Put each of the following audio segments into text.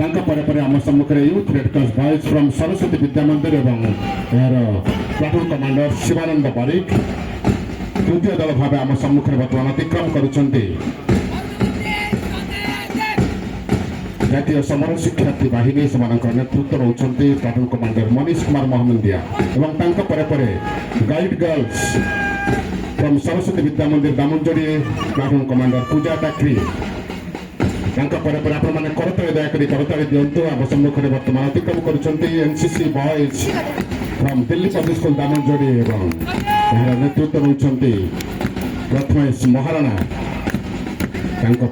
आम सम्मुखें youth red cross boys from Saraswati Vidya Mandir एवं यार प्लाटून कमांडर शिवानंद बारिक तृतीय दल भाव आम सम्मुखें बर्तमान अतिक्रम करुछन्ति। जातीय समर शिक्षार्थी बाहिनी से नेतृत्व रोचंती प्लाटून कमांडर मनीष कुमार महमंदिया एवं guide girls from Saraswati Vidya Mandir Damanjodi platoon commander Puja Takri आपने करताली दयाकोरी करताली दिंतु आम सम्मुखें बर्तमान अतिक्रम करुछन्ति NCC boys from Delhi public school Damanjodi एवं नेतृत्व रोचंती प्रथमेश महाराणा आमर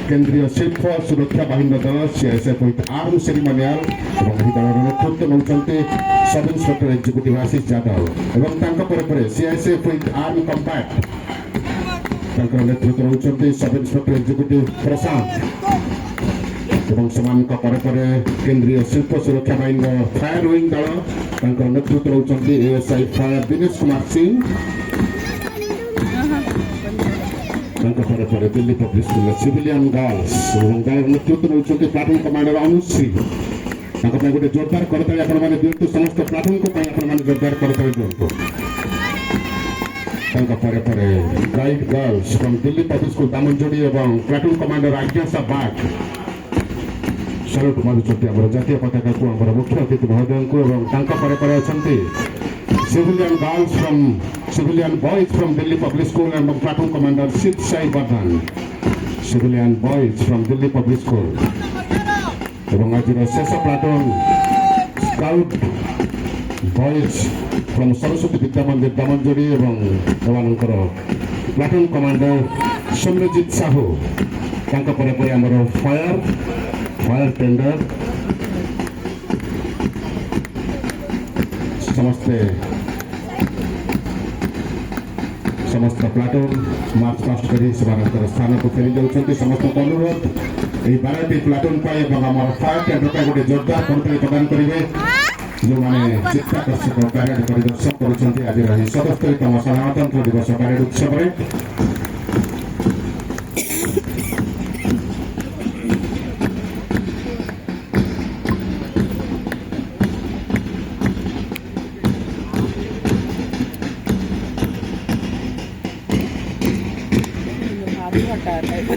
केंद्रीय शिल्प सुरक्षा बाहिनी दल सीआईएसएफ विथ आर्म सेरिमोनियल और दल नेतृत्व नौकरी सब इन्स्पेक्टर एक्जिक्यूटिव आशीष यादव और सीआईएसएफ विथ आर्म कम्पैक्ट नेतृत्व नौकरी सब इन्स्पेक्टर एक्जिक्यूटिव प्रशांत और केंद्रीय शिल्प सुरक्षा बाहिनी फायर विंग दल नेतृत्व नौकरी ASI fire Dinesh Kumar Singh Delhi public school civilian girls नेतृत्व नौकरी प्लाटून कमांडर अनुश्री गोटे जोरदार करताली आपने दिंतु समस्त प्लाटून को जोरदार करताली दिंतु। Guide girls from Delhi public school Damanjodi एवं प्लाटून कमांडर आज्ञा बाग सल्यूट मारुंट आम जातीय पताका को आम मुख्य अतिथि महोदय को civilian girls from civilian boys from Delhi public school and platoon commander Siddha Sai Vardhan civilian boys from Delhi public school एवं आज शेष platoon scout boys from Saraswati Vidya Mandir Damanjodi एवं प्लाटून कमांडर सम्रजीत साहू आमर फायर टेंडर समस्त प्लाटून मार्च पास्ट कर स्थान को फेरी जाऊँच समस्त अनुरोध यही 12टी प्लाटून फायर टेंडर का गोटे जोरदार करताली प्रदान करेंगे जो मैंने चित्ताकर्षक पैरेड परिदर्शन कर आज 77तम साधारणतंत्र दिवस पैरेड उत्सव में